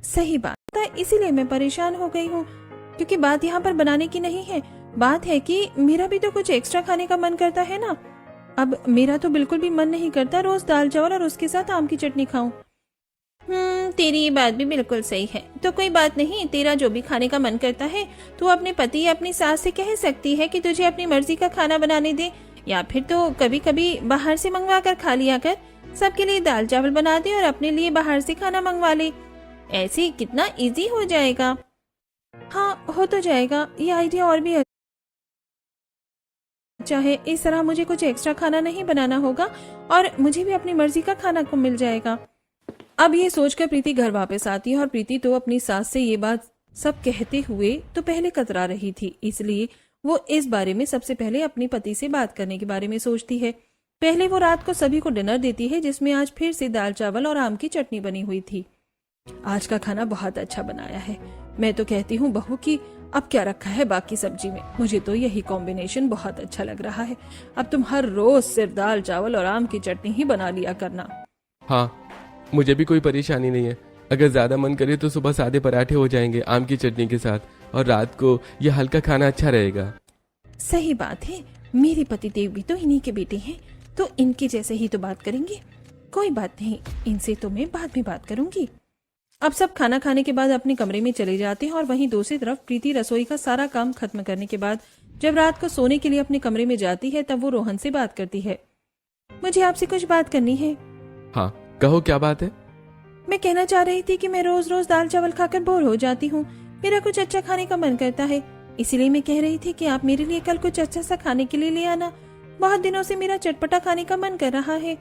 सही बात है, इसीलिए मैं परेशान हो गई हूँ, क्योंकि बात यहाँ पर बनाने की नहीं है। बात है कि मेरा भी तो कुछ एक्स्ट्रा खाने का मन करता है ना। अब मेरा तो बिल्कुल भी मन नहीं करता रोज दाल चावल और उसके साथ आम की चटनी खाऊं। तेरी ये बात भी बिल्कुल सही है। तो कोई बात नहीं, तेरा जो भी खाने का मन करता है तू अपने पति या अपनी सास से कह सकती है कि तुझे अपनी मर्जी का खाना बनाने दे, या फिर तो कभी कभी बाहर से मंगवा कर खा लिया कर। सबके लिए दाल चावल बना दे और अपने लिए बाहर से खाना मंगवा ले। ऐसे कितना इजी हो जाएगा। हाँ, हो तो जाएगा। ये आइडिया और भी अच्छा है। इस तरह मुझे कुछ एक्स्ट्रा खाना नहीं बनाना होगा और मुझे भी अपनी मर्जी का खाना को मिल जाएगा। अब ये सोचकर प्रीति घर वापस आती है और प्रीति तो अपनी सास से ये बात सब कहते हुए तो पहले कतरा रही थी, इसलिए वो इस बारे में सबसे पहले अपने पति से बात करने के बारे में सोचती है। पहले वो रात को सभी को डिनर देती है, जिसमें आज फिर से दाल चावल और आम की चटनी बनी हुई थी। आज का खाना बहुत अच्छा बनाया है। मैं तो कहती हूँ बहू कि अब क्या रखा है बाकी सब्जी में। मुझे तो यही कॉम्बिनेशन बहुत अच्छा लग रहा है। अब तुम हर रोज सिर्फ दाल चावल और आम की चटनी ही बना लिया करना। हाँ, मुझे भी कोई परेशानी नहीं है। अगर ज्यादा मन करे तो सुबह सादे पराठे हो जाएंगे आम की चटनी के साथ, और रात को यह हल्का खाना अच्छा रहेगा। सही बात है। मेरे पति देव भी तो इन्हीं के बेटे हैं, तो इनके जैसे ही तो बात करेंगे। कोई बात नहीं, इनसे तो मैं बाद में बात करूंगी। अब सब खाना खाने के बाद अपने कमरे में चले जाते हैं और वहीं दूसरी तरफ प्रीति रसोई का सारा काम खत्म करने के बाद जब रात को सोने के लिए अपने कमरे में जाती है तब वो रोहन से बात करती है। मुझे आपसे कुछ बात करनी है। हाँ कहो, क्या बात है? मैं कहना चाह रही थी कि मैं रोज रोज दाल चावल खाकर बोर हो जाती हूँ। मेरा कुछ अच्छा खाने का मन करता है, इसीलिए मैं कह रही थी कि आप मेरे लिए कल कुछ अच्छा सा खाने के लिए ले आना। बहुत दिनों से मेरा चटपटा खाने का मन कर रहा है।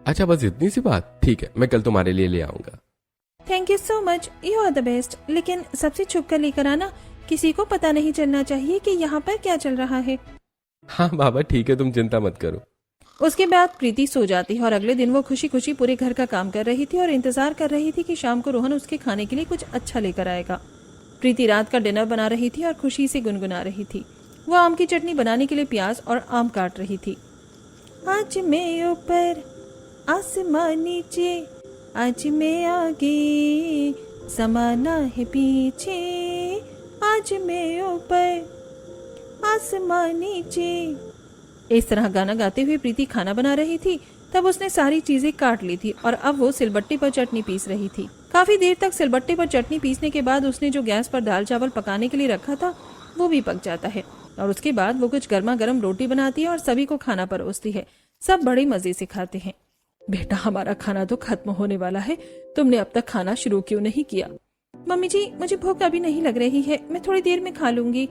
अच्छा, बस इतनी सी बात? ठीक है, मैं कल तुम्हारे लिए ले आऊंगा। Thank you so much, you are the best. लेकिन सबसे छुप कर लेकर आना, किसी को पता नहीं चलना चाहिए कि यहाँ पर क्या चल रहा है। हाँ बाबा ठीक है, तुम चिंता मत करो। उसके बाद प्रीति सो जाती है और अगले दिन वो खुशी खुशी पूरे घर का काम कर रही थी और इंतजार कर रही थी कि शाम को रोहन उसके खाने के लिए कुछ अच्छा लेकर आएगा। प्रीति रात का डिनर बना रही थी और खुशी से गुनगुना रही थी। वो आम की चटनी बनाने के लिए प्याज और आम काट रही थी। आज मैं ऊपर आसमान नीचे, आज मैं आगे समाना है पीछे, आज मैं ऊपर आसमान नीचे। इस तरह गाना गाते हुए प्रीति खाना बना रही थी। तब उसने सारी चीजें काट ली थी और अब वो सिलबट्टे पर चटनी पीस रही थी। काफी देर तक सिलबट्टे पर चटनी पीसने के बाद उसने जो गैस पर दाल चावल पकाने के लिए रखा था वो भी पक जाता है और उसके बाद वो कुछ गर्मा गर्म रोटी बनाती है और सभी को खाना परोसती है। सब बड़े मजे से खाते हैं। बेटा, हमारा खाना तो खत्म होने वाला है, तुमने अब तक खाना शुरू क्यों नहीं किया? मम्मी जी, मुझे भूख अभी नहीं लग रही है, मैं थोड़ी देर में खा लूंगी।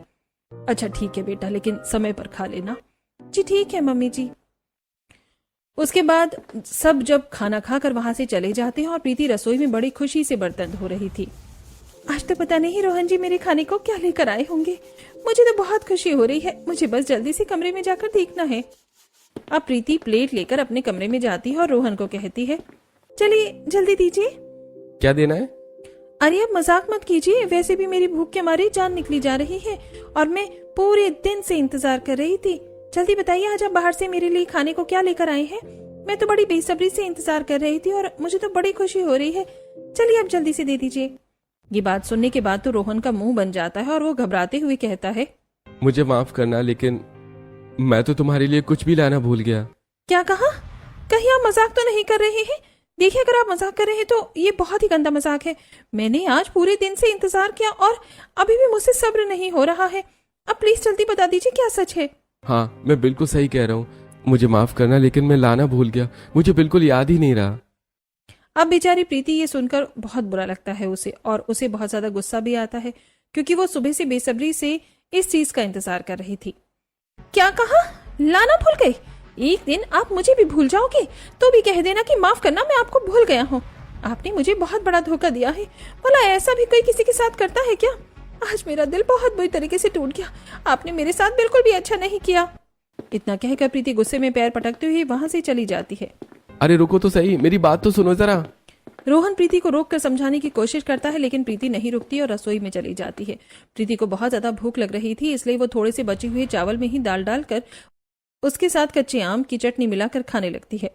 अच्छा ठीक है बेटा, लेकिन समय पर खा लेना। जी ठीक है मम्मी जी। उसके बाद सब जब खाना खाकर वहां से चले जाते हैं और प्रीति रसोई में बड़ी खुशी से बर्तन धो रही थी। आज तो पता नहीं रोहन जी मेरे खाने को क्या लेकर आए होंगे। मुझे तो बहुत खुशी हो रही है, मुझे बस जल्दी से कमरे में जाकर देखना है। अब प्रीति प्लेट लेकर अपने कमरे में जाती है और रोहन को कहती है, चलिए जल्दी दीजिए। क्या देना है? अरे अब मजाक मत कीजिए, वैसे भी मेरी भूख के मारे जान निकली जा रही है और मैं पूरे दिन से इंतजार कर रही थी। जल्दी बताइए, आज आप बाहर से मेरे लिए खाने को क्या लेकर आए हैं? मैं तो बड़ी बेसब्री से इंतजार कर रही थी और मुझे तो बड़ी खुशी हो रही है। चलिए अब जल्दी से दे दीजिए। ये बात सुनने के बाद तो रोहन का मुंह बन जाता है और वो घबराते हुए कहता है, मुझे माफ करना, लेकिन मैं तो तुम्हारे लिए कुछ भी लाना भूल गया। क्या कहा? कहीं आप मजाक तो नहीं कर रहे हैं? देखिए, अगर आप मजाक कर रहे हैं तो ये बहुत ही गंदा मजाक है। मैंने आज पूरे दिन से इंतजार किया और अभी भी मुझसे सब्र नहीं हो रहा है। अब प्लीज जल्दी बता दीजिए क्या सच है। हाँ, मैं बिल्कुल सही कह रहा हूँ। मुझे माफ करना, लेकिन मैं लाना भूल गया, मुझे बिल्कुल याद ही नहीं रहा। अब बेचारी प्रीति ये सुनकर बहुत बुरा लगता है उसे, और उसे बहुत ज्यादा गुस्सा भी आता है क्योंकि वो सुबह से बेसब्री से इस चीज का इंतजार कर रही थी। क्या कहा? लाना भूल गए? एक दिन आप मुझे भी भूल जाओगे तो भी कह देना कि माफ करना, मैं आपको भूल गया हूँ। आपने मुझे बहुत बड़ा धोखा दिया है। भला ऐसा भी कोई किसी के साथ करता है क्या? आज मेरा दिल बहुत बुरी तरीके से टूट गया। आपने मेरे साथ बिल्कुल भी अच्छा नहीं किया। इतना कहकर प्रीति गुस्से में पैर पटकते हुए वहां से चली जाती है। अरे रुको तो सही, मेरी बात तो सुनो जरा। रोहन प्रीति को रोककर समझाने की कोशिश करता है, लेकिन प्रीति नहीं रुकती और रसोई में चली जाती है। प्रीति को बहुत ज्यादा भूख लग रही थी, इसलिए वो थोड़े से बचे हुए चावल में ही दाल डालकर उसके साथ कच्चे आम की चटनी मिलाकर खाने लगती है।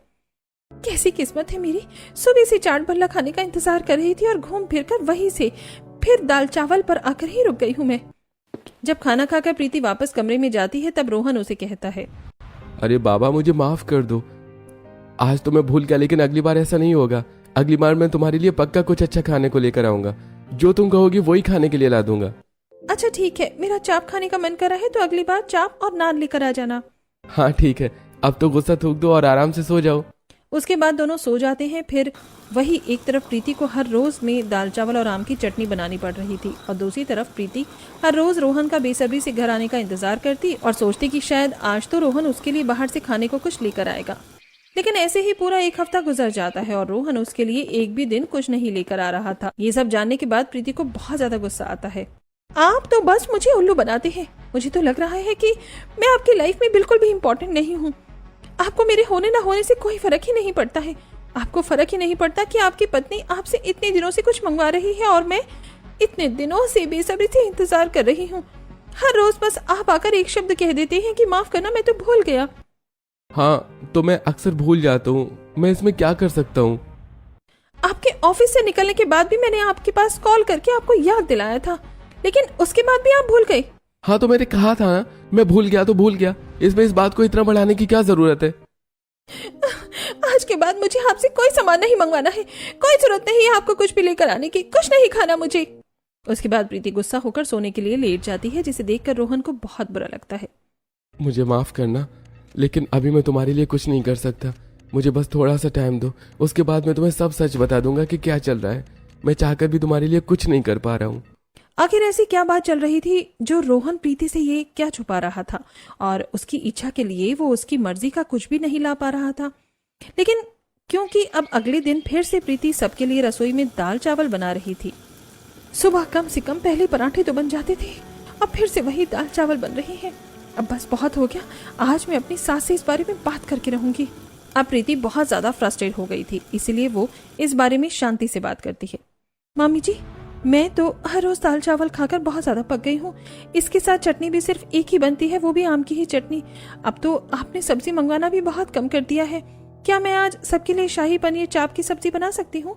कैसी किस्मत है मेरी, सुबह से चाट भल्ला खाने का इंतजार कर रही थी और घूम फिर कर वहीं से फिर दाल चावल पर आकर ही रुक गई हूँ मैं। जब खाना खाकर प्रीति वापस कमरे में जाती है तब रोहन उसे कहता है, अरे बाबा मुझे माफ कर दो, आज तो मैं भूल गया, लेकिन अगली बार ऐसा नहीं होगा। अगली बार मैं तुम्हारे लिए पक्का कुछ अच्छा खाने को लेकर आऊंगा, जो तुम कहोगी वही खाने के लिए ला दूंगा। अच्छा ठीक है, मेरा चाप खाने का मन कर रहा है तो अगली बार चाप और नान लेकर आ जाना। हाँ ठीक है, अब तो गुस्सा थूक दो और आराम से सो जाओ। उसके बाद दोनों सो जाते हैं। फिर वही एक तरफ प्रीति को हर रोज में दाल चावल और आम की चटनी बनानी पड़ रही थी और दूसरी तरफ प्रीति हर रोज रोहन का बेसब्री से घर आने का इंतजार करती और सोचती कि शायद आज तो रोहन उसके लिए बाहर से खाने को कुछ लेकर आएगा। लेकिन ऐसे ही पूरा एक हफ्ता गुजर जाता है और रोहन उसके लिए एक भी दिन कुछ नहीं लेकर आ रहा था। ये सब जानने के बाद प्रीति को बहुत ज्यादा गुस्सा आता है। आप तो बस मुझे उल्लू बनाते हैं। मुझे तो लग रहा है कि मैं आपकी लाइफ में बिल्कुल भी इम्पोर्टेंट नहीं हूँ। आपको मेरे होने ना होने से कोई फर्क ही नहीं पड़ता है। आपको फर्क ही नहीं पड़ता कि आपकी पत्नी आपसे इतने दिनों से कुछ मंगवा रही है और मैं इतने दिनों से बेसब्री से इंतजार कर रही हूँ। हर रोज बस आप आकर एक शब्द कह देते हैं कि माफ करना, मैं तो भूल गया। हाँ तो मैं अक्सर भूल जाता हूँ, मैं इसमें क्या कर सकता हूँ। आपके ऑफिस से निकलने के बाद भी मैंने आपके पास कॉल करके आपको याद दिलाया था, लेकिन उसके बाद भी आप भूल गए। हाँ तो मैंने कहा था ना, मैं भूल गया तो भूल गया, इसमें इस बात को इतना बढ़ाने की क्या जरूरत है। आज के बाद मुझे आपसे कोई सामान नहीं मंगवाना है, कोई जरूरत नहीं है आपको कुछ भी लेकर आने की, कुछ नहीं खाना मुझे। उसके बाद प्रीति गुस्सा होकर सोने के लिए लेट जाती है, जिसे देखकर रोहन को बहुत बुरा लगता है। मुझे माफ करना, लेकिन अभी मैं तुम्हारे लिए कुछ नहीं कर सकता। मुझे बस थोड़ा सा टाइम दो, उसके बाद मैं तुम्हें सब सच बता दूंगा कि क्या चल रहा है। मैं चाहकर भी तुम्हारे लिए कुछ नहीं कर पा रहा हूँ। आखिर ऐसी क्या बात चल रही थी जो रोहन प्रीति से ये क्या छुपा रहा था और उसकी इच्छा के लिए वो उसकी मर्जी का कुछ भी नहीं ला पा रहा था। लेकिन क्योंकि अब अगले दिन फिर से प्रीति सबके लिए रसोई में दाल चावल बना रही थी। सुबह कम से कम पहले पराठे तो बन जाते थे, अब फिर से वही दाल चावल बन रही है। अब बस बहुत हो गया, आज मैं अपनी सास से इस बारे में बात करके रहूंगी। अब प्रीति बहुत ज्यादा फ्रस्ट्रेट हो गई थी, इसीलिए वो इस बारे में शांति से बात करती है। मामी जी, मैं तो हर रोज दाल चावल खाकर बहुत ज्यादा पक गई हूँ। इसके साथ चटनी भी सिर्फ एक ही बनती है, वो भी आम की ही चटनी। अब तो आपने सब्जी मंगवाना भी बहुत कम कर दिया है। क्या मैं आज सबके लिए शाही पनीर चाप की सब्जी बना सकती हूँ?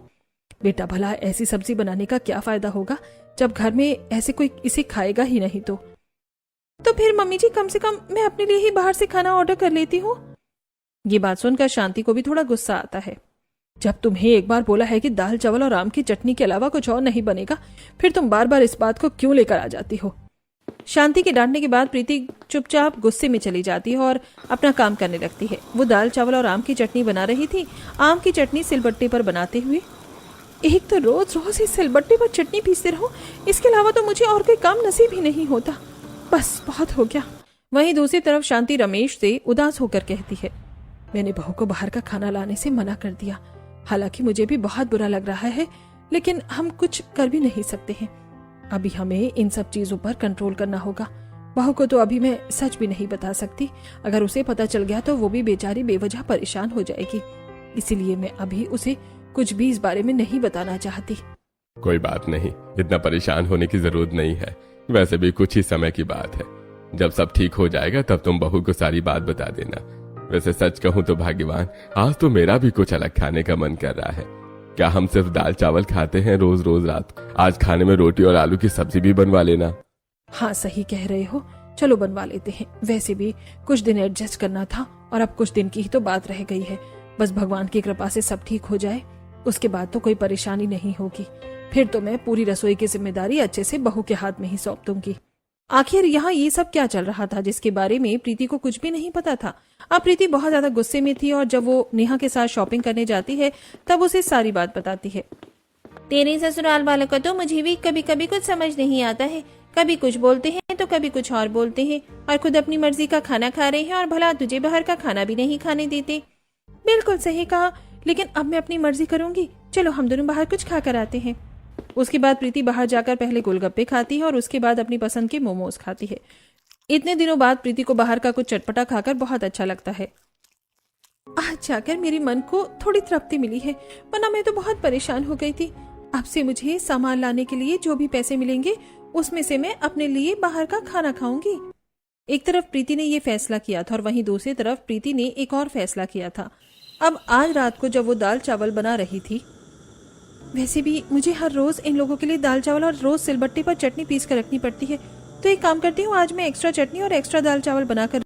बेटा भला ऐसी सब्जी बनाने का क्या फायदा होगा जब घर में ऐसे कोई इसे खाएगा ही नहीं। तो फिर मम्मी जी कम से कम मैं अपने लिए ही बाहर से खाना ऑर्डर कर लेती हूँ। ये बात सुनकर शांति को भी थोड़ा गुस्सा आता है। जब तुम्हें एक बार बोला है कि दाल चावल और आम की चटनी के अलावा कुछ और नहीं बनेगा, फिर तुम बार बार इस बात को क्यों लेकर आ जाती हो? शांति के डांटने के बाद प्रीति चुपचाप गुस्से में चली जाती है और अपना काम करने लगती है। वो दाल चावल और आम की चटनी बना रही थी। आम की चटनी सिलबट्टे पर बनाते हुए, एक तो रोज रोज इस सिलबट्टे पर चटनी पीसते रहो, इसके अलावा तो मुझे और कोई काम नसीब ही नहीं होता। बस बहुत हो गया। वहीं दूसरी तरफ शांति रमेश से उदास होकर कहती है, मैंने बहू को बाहर का खाना लाने से मना कर दिया। हालांकि मुझे भी बहुत बुरा लग रहा है, लेकिन हम कुछ कर भी नहीं सकते हैं। अभी हमें इन सब चीजों पर कंट्रोल करना होगा। बहू को तो अभी मैं सच भी नहीं बता सकती, अगर उसे पता चल गया तो वो भी बेचारी बेवजह परेशान हो जाएगी। इसीलिए मैं अभी उसे कुछ भी इस बारे में नहीं बताना चाहती। कोई बात नहीं, इतना परेशान होने की जरूरत नहीं है। वैसे भी कुछ ही समय की बात है, जब सब ठीक हो जाएगा तब तुम बहू को सारी बात बता देना। वैसे सच कहूँ तो भाग्यवान, आज तो मेरा भी कुछ अलग खाने का मन कर रहा है। क्या हम सिर्फ दाल चावल खाते हैं रोज रोज रात? आज खाने में रोटी और आलू की सब्जी भी बनवा लेना। हाँ सही कह रहे हो, चलो बनवा लेते हैं। वैसे भी कुछ दिन एडजस्ट करना था और अब कुछ दिन की ही तो बात रह गई है। बस भगवान की कृपा से सब ठीक हो जाए, उसके बाद तो कोई परेशानी नहीं होगी। फिर तो मैं पूरी रसोई की जिम्मेदारी अच्छे से बहू के हाथ में ही सौंप दूंगी। आखिर यहाँ ये सब क्या चल रहा था जिसके बारे में प्रीति को कुछ भी नहीं पता था। अब प्रीति बहुत ज्यादा गुस्से में थी और जब वो नेहा के साथ शॉपिंग करने जाती है तब उसे सारी बात बताती है। तेरे ससुराल वालों का तो मुझे भी कभी कभी कुछ समझ नहीं आता है। कभी कुछ बोलते हैं तो कभी कुछ और बोलते हैं, और खुद अपनी मर्जी का खाना खा रहे हैं और भला तुझे बाहर का खाना भी नहीं खाने देते। बिल्कुल सही कहा, लेकिन अब मैं अपनी मर्जी करूंगी। चलो हम दोनों बाहर कुछ खा कर आते हैं। उसके बाद प्रीति बाहर जाकर पहले गोलगप्पे खाती है और उसके बाद अपनी पसंद के मोमोज खाती है। इतने दिनों बाद प्रीति को बाहर का कुछ चटपटा खाकर बहुत अच्छा लगता है। आज जाकर मेरे मन को थोड़ी तृप्ति मिली है, वरना मैं तो बहुत परेशान हो गई थी। अब से मुझे सामान लाने के लिए जो भी पैसे मिलेंगे उसमें से मैं अपने लिए बाहर का खाना खाऊंगी। एक तरफ प्रीति ने ये फैसला किया था और वहीं दूसरी तरफ प्रीति ने एक और फैसला किया था। अब आज रात को जब वो दाल चावल बना रही थी, वैसे भी मुझे हर रोज इन लोगों के लिए दाल चावल और रोज सिलबट्टे पर चटनी पीस कर रखनी पड़ती है, तो एक काम करती हूँ, आज मैं एक्स्ट्रा चटनी और एक्स्ट्रा दाल चावल बनाकर